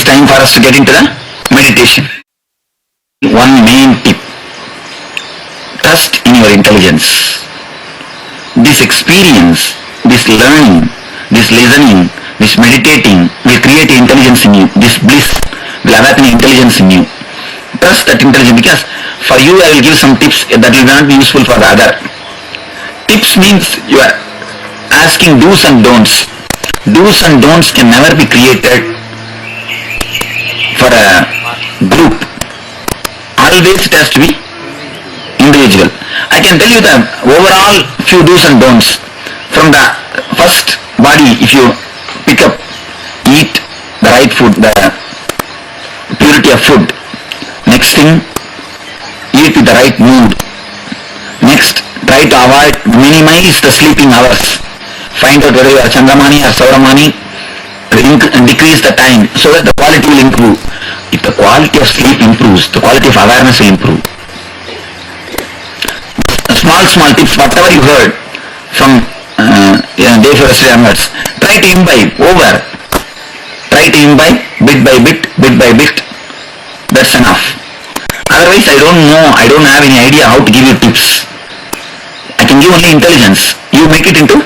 is time for us to get into the meditation. One main tip: trust in your intelligence. This experience, this learning, this listening, this meditating will create intelligence in you. This bliss will awaken intelligence in you. Trust that intelligence, because for you I will give some tips that will not be useful for the other. Tips means you are asking do's and don'ts. Do's and don'ts can never be created for a group. Always it has to be individual. I can tell you the overall few do's and don'ts. From the first body, if you pick up, eat the right food, the purity of food. Next thing, eat with the right mood. Next, try to avoid, minimize the sleeping hours. Find out whether you are Chandramani or Sauramani, decrease the time so that the quality will improve. If the quality of sleep improves, the quality of awareness will improve. Small tips, whatever you heard from day for onwards, try to imbibe over. Try to imbibe bit by bit. That's enough. Otherwise, I don't know, I don't have any idea how to give you tips. I can give only intelligence. You make it into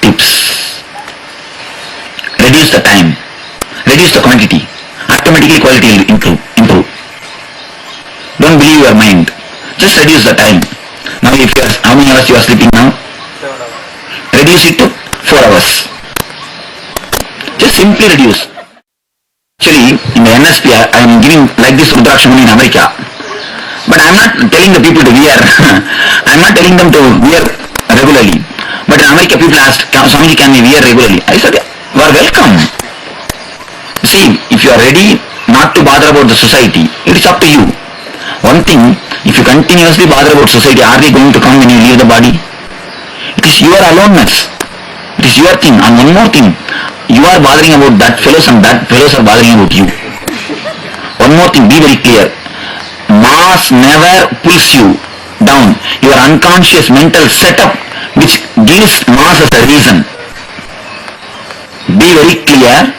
tips. Reduce the time. Reduce the quantity. Automatically quality will improve. Don't believe your mind. Just reduce the time. Now if you are, how many hours you are sleeping now? 7 hours. Reduce it to 4 hours. Just simply reduce. Actually, in the NSP, I am giving like this Rudrakshamani in America. But I am not telling the people to wear. I am not telling them to wear regularly. But in America, people asked, Swamiji, can we wear regularly? I said, you are welcome. See, if you are ready not to bother about the society, it is up to you. One thing, if you continuously bother about society, are they going to come when you leave the body? It is your aloneness. It is your thing. And one more thing, you are bothering about that fellows and that fellows are bothering about you. One more thing, be very clear. Mass never pulls you down. Your unconscious mental setup which gives mass as a reason. Be very clear.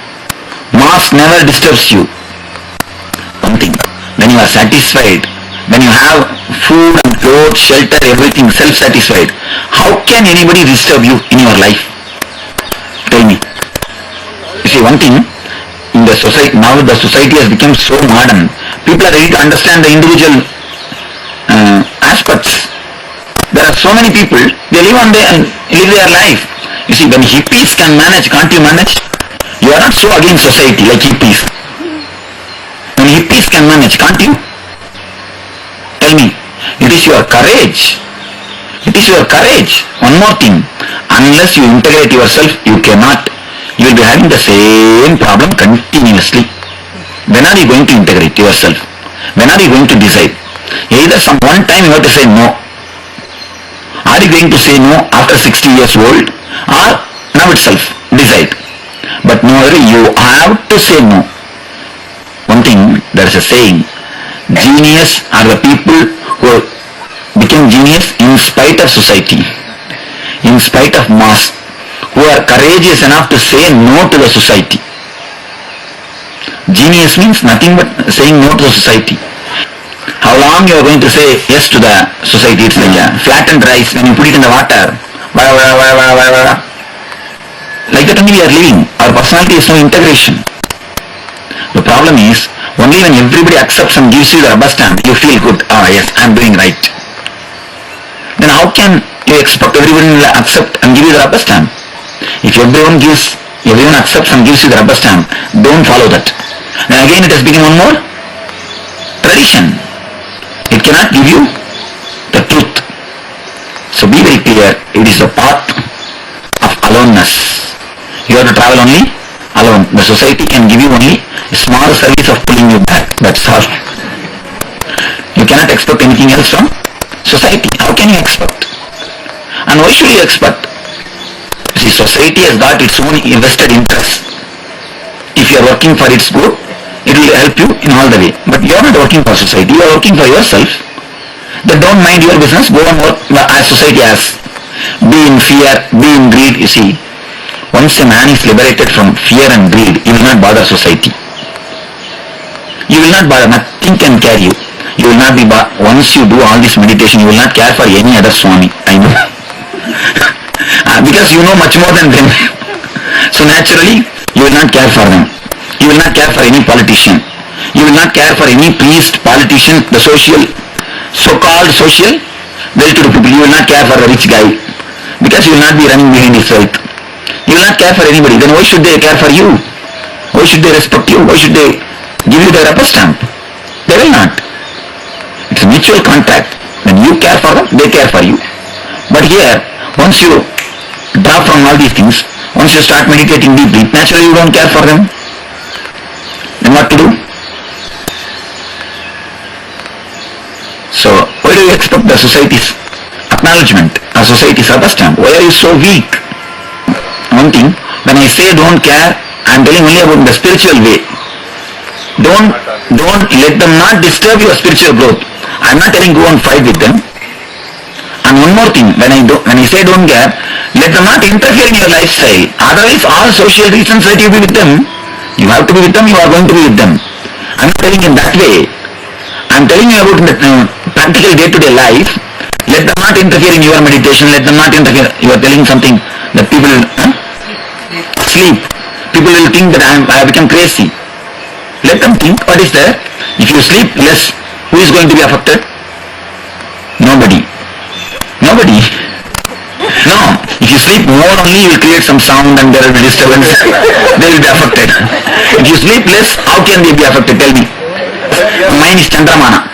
Mass never disturbs you. One thing, when you are satisfied, when you have food and clothes, shelter, everything, self-satisfied, how can anybody disturb you in your life? Tell me. You see, one thing, in the society, now the society has become so modern, people are ready to understand the individual aspects. There are so many people, they live their life. You see, when hippies can manage, can't you manage? You are not so against society like hippies. When hippies can manage, can't you? Tell me. It is your courage. It is your courage. One more thing. Unless you integrate yourself, you cannot. You will be having the same problem continuously. When are you going to integrate yourself? When are you going to decide? Either some one time you have to say no. Are you going to say no after 60 years old? Or now itself? Decide. But no, you have to say no. One thing, there is a saying, genius are the people who become genius in spite of society, in spite of mass, who are courageous enough to say no to the society. Genius means nothing but saying no to the society. How long you are going to say yes to the society? It's like a flattened rice when you put it in the water. Like that only we are living. Our personality is no integration. The problem is, only when everybody accepts and gives you the rubber stamp, you feel good. Ah yes, I am doing right. Then how can you expect everybody will accept and give you the rubber stamp? If everyone accepts and gives you the rubber stamp, don't follow that. Then again it has become one more tradition. It cannot give you the truth. So be very clear, it is the path of aloneness. You have to travel only alone. The society can give you only a small service of pulling you back. That's all. You cannot expect anything else from society. How can you expect? And why should you expect? See, society has got its own invested interest. If you are working for its good, it will help you in all the way. But you are not working for society, you are working for yourself. Then don't mind your business, go and work as society has. Be in fear, be in greed. You see, once a man is liberated from fear and greed, he will not bother society. You will not bother, nothing can carry you. You will not be, once you do all this meditation, you will not care for any other Swami, I know. Because you know much more than them. So naturally, you will not care for them. You will not care for any politician. You will not care for any priest, politician, the social, so-called social, well-to-do people. You will not care for the rich guy. Because you will not be running behind his wealth. You will not care for anybody. Then why should they care for you? Why should they respect you? Why should they give you their rubber stamp? They will not. It's a mutual contract. When you care for them, they care for you. But here, once you drop from all these things, once you start meditating deeply, naturally you don't care for them. Then what to do? So, why do you expect the society's acknowledgement, a society's rubber stamp? Why are you so weak? One thing, when I say don't care, I am telling only about the spiritual way. Don't let them not disturb your spiritual growth. I am not telling go and fight with them. And one more thing, when I say don't care, let them not interfere in your lifestyle. Otherwise, all social reasons let you be with them. You have to be with them, you are going to be with them. I am not telling in that way. I am telling you about the practical day-to-day life. Let them not interfere in your meditation, let them not interfere. You are telling something that people sleep. People will think that I have become crazy. Let them think what is there. If you sleep less, who is going to be affected? Nobody. Nobody. No. If you sleep more only, you will create some sound and there will be disturbance. They will be affected. If you sleep less, how can they be affected? Tell me. Mine is Chandramana.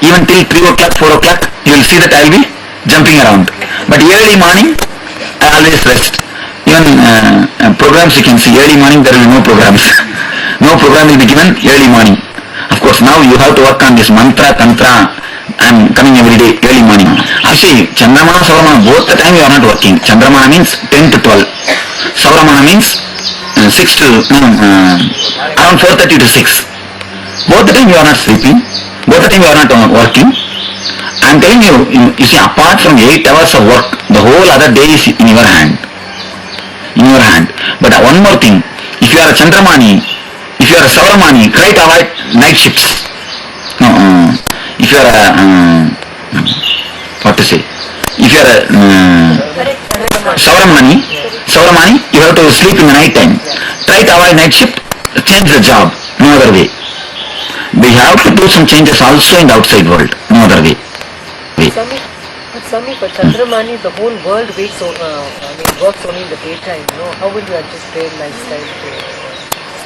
Even till 3 o'clock, 4 o'clock, you will see that I will be jumping around. But early morning, I always rest. Even programs you can see, early morning there will be no programs. No program will be given early morning. Of course, now you have to work on this mantra, tantra. I am coming every day, early morning. Actually, Chandramana, Sauramana, both the time you are not working. Chandramana means 10 to 12. Sauramana means 6 to, around 4:30 to 6. Both the time you are not sleeping. Both the time you are not working. I am telling you, you see, apart from 8 hours of work, the whole other day is in your hand. In your hand. But one more thing, if you are a Chandramani, if you are a Sauramani, try to avoid night shifts. No, if you are a, what to say, if you are a Sauramani, you have to sleep in the night time. Try to avoid night shift, change the job, no other way. We have to do some changes also in the outside world, no other way. Swami, for Chandramani, the whole world works only in the daytime. No, how will you adjust their lifestyle to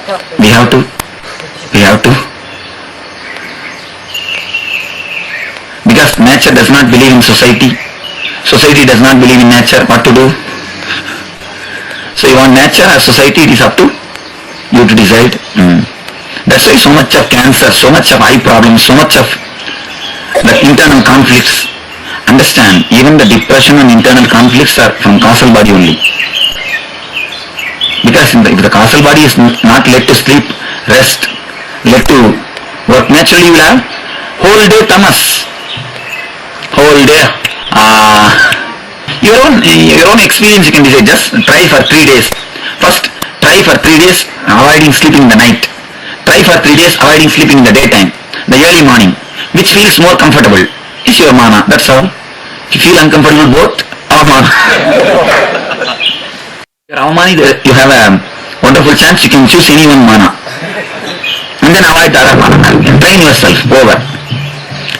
stop? We have to. Because nature does not believe in society. Society does not believe in nature. What to do? So you want nature or society? It is up to you to decide. That's why so much of cancer, so much of eye problems, so much of the internal conflicts. Understand, even the depression and internal conflicts are from causal body only. Because if the causal body is not let to sleep, rest, let to work, naturally you will have whole day tamas. Whole day. Your own experience you can decide. Just try for 3 days. First, try for 3 days avoiding sleeping in the night. Try for 3 days avoiding sleeping in the daytime, the early morning. Which feels more comfortable? Is your mana, that's all. If you feel uncomfortable both, avamana. Your avamani, you have a wonderful chance, you can choose any one mana. And then avoid the other mana. Train yourself, over.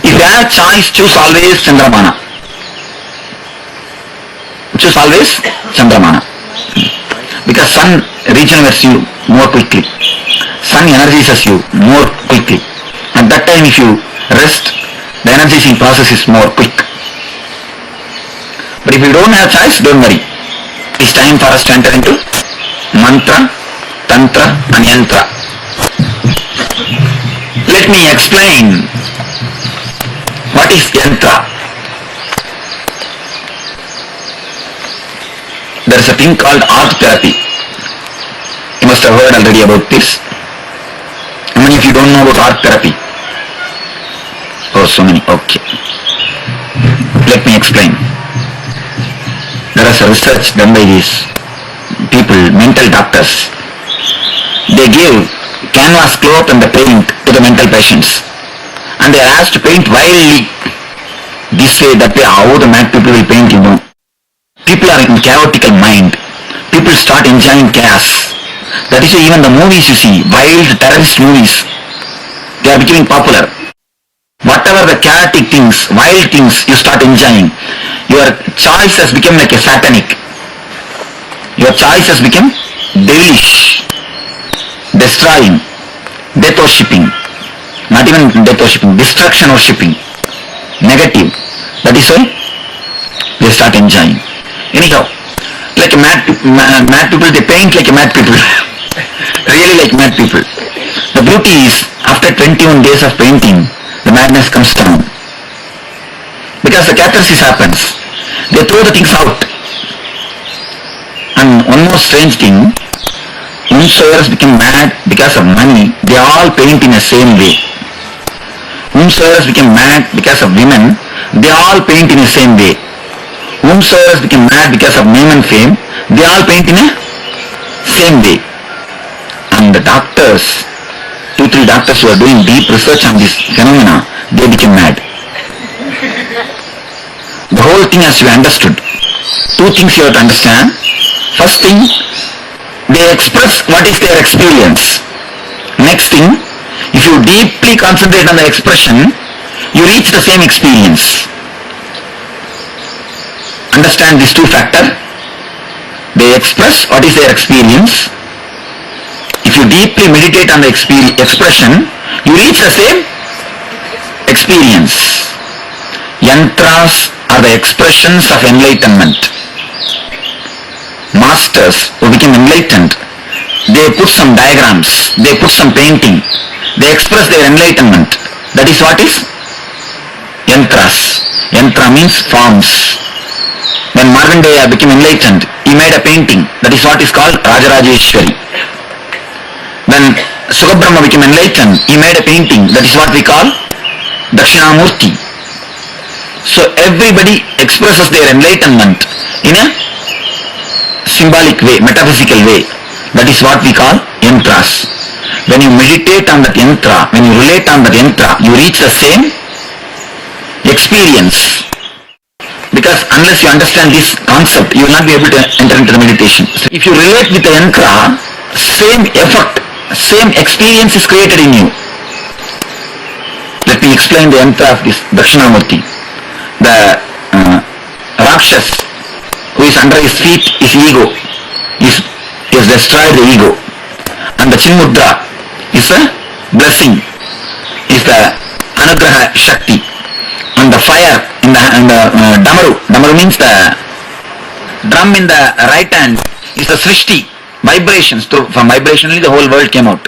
If you have a choice, choose always Chandramana. Choose always Chandramana. Because sun regenerates you more quickly. Sun energizes you more quickly. At that time if you rest, the energizing process is more quick. But if you don't have choice, don't worry. It's time for us to enter into mantra, tantra and yantra. Let me explain what is yantra. There is a thing called art therapy. You must have heard already about this. How many of you don't know about art therapy? Oh, so many. Okay. Let me explain. There is a research done by these people, mental doctors. They give canvas, cloth and the paint to the mental patients. And they are asked to paint wildly. This way, that way, how the mad people will paint, you know. People are in chaotical mind. People start enjoying chaos. That is why even the movies you see, wild terrorist movies, they are becoming popular. Whatever the chaotic things, wild things you start enjoying, your choice has become like a satanic. Your choice has become devilish, destroying, death worshipping, not even death worshipping, destruction worshipping, negative. That is why they start enjoying. Anyhow, like mad people, they paint like a mad people. Really like mad people. The beauty is, after 21 days of painting, the madness comes down. Because the catharsis happens. They throw the things out. And one more strange thing, whomsoever has become mad because of money, they all paint in the same way. Whomsoever has become mad because of women, they all paint in the same way. Whomsoever has become mad because of name and fame, they all paint in a same way. And the doctors, 2-3 doctors who are doing deep research on this phenomena, they became mad. The whole thing has to be understood. 2 things you have to understand. First thing, they express what is their experience. Next thing, if you deeply concentrate on the expression, you reach the same experience. Understand these 2 factors. They express what is their experience. If you deeply meditate on the expression, you reach the same experience. Yantras are the expressions of enlightenment. Masters who became enlightened, they put some diagrams, they put some painting, they express their enlightenment. That is what is yantras. Yantra means forms. When Markandeya became enlightened, he made a painting. That is what is called Rajarajeshwari. When Sukabrahma became enlightened, he made a painting. That is what we call Dakshinamurti. So everybody expresses their enlightenment in a symbolic way, metaphysical way. That is what we call yantras. When you meditate on that yantra, when you relate on that yantra, you reach the same experience. Because unless you understand this concept, you will not be able to enter into the meditation. So if you relate with the yantra, same effect, same experience is created in you. Let me explain the yantra of this Dakshinamurti. The Rakshas who is under his feet is ego. He has destroyed the ego. And the Chinmudra is a blessing, is the Anugraha Shakti. And the fire in the Damaru means the drum in the right hand is the Srishti, vibrations. From vibration only the whole world came out.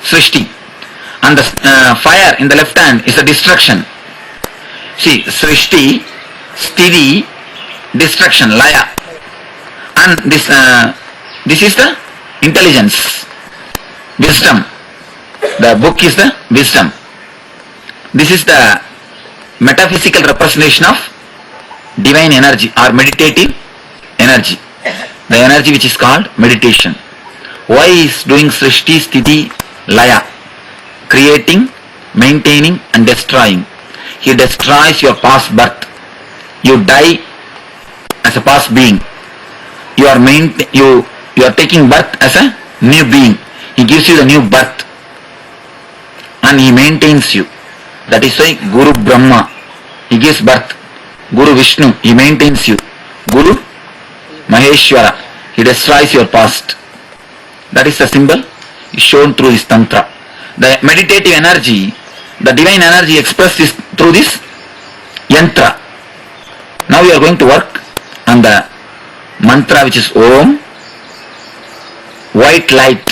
Srishti. And the fire in the left hand is the destruction. See, Srishti, Sthiti, destruction, Laya. And this is the intelligence, wisdom. The book is the wisdom. This is the metaphysical representation of divine energy or meditative energy. The energy which is called meditation. Why is doing Srishti, Sthiti, Laya? Creating, maintaining and destroying. He destroys your past birth. You die as a past being. You are taking birth as a new being. He gives you the new birth and he maintains you. That is why Guru Brahma, he gives birth. Guru Vishnu, he maintains you. Guru Maheshwara, he destroys your past. That is the symbol is shown through this tantra. The meditative energy, the divine energy expressed is through this yantra. Now we are going to work on the mantra which is Om, white light.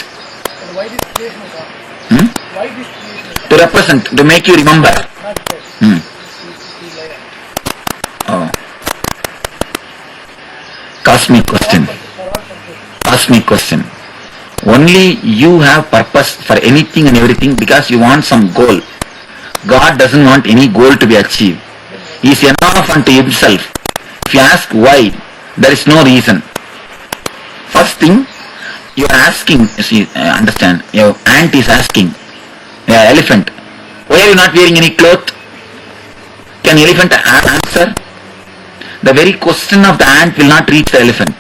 Why this creation of God? Why this creation? To represent, to make you remember. Oh. Cosmic question. Cosmic question. Only you have purpose for anything and everything because you want some goal. God doesn't want any goal to be achieved. He is enough unto himself. If you ask why, there is no reason. First thing, you are asking, you see, understand, your ant is asking, elephant, why are you not wearing any cloth? Can elephant answer? The very question of the ant will not reach the elephant.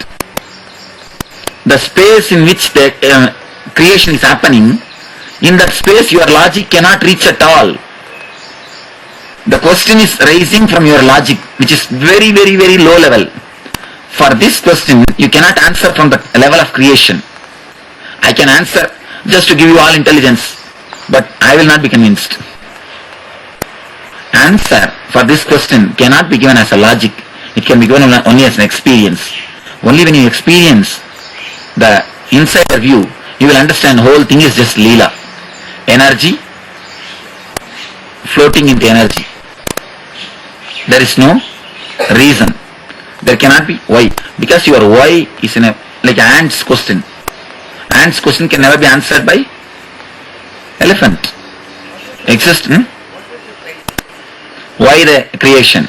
The space in which the creation is happening, in that space your logic cannot reach at all. The question is rising from your logic, which is very, very, very low level. For this question, you cannot answer from the level of creation. I can answer just to give you all intelligence, but I will not be convinced. Answer for this question cannot be given as a logic. It can be given only as an experience. Only when you experience the insider view, you will understand the whole thing is just Leela. Energy floating into energy. There is no reason. There cannot be why. Because your why is in a like ant's question. Ant's question can never be answered by elephant. Exist? Why the creation?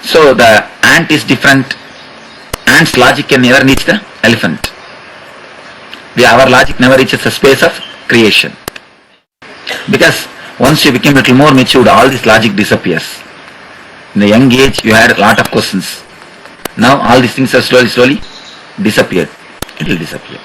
So the ant is different. Ant's logic can never reach the elephant. Our logic never reaches the space of creation. Because once you become a little more matured, all this logic disappears. In the young age, you had a lot of questions. Now all these things are slowly disappeared. It will disappear.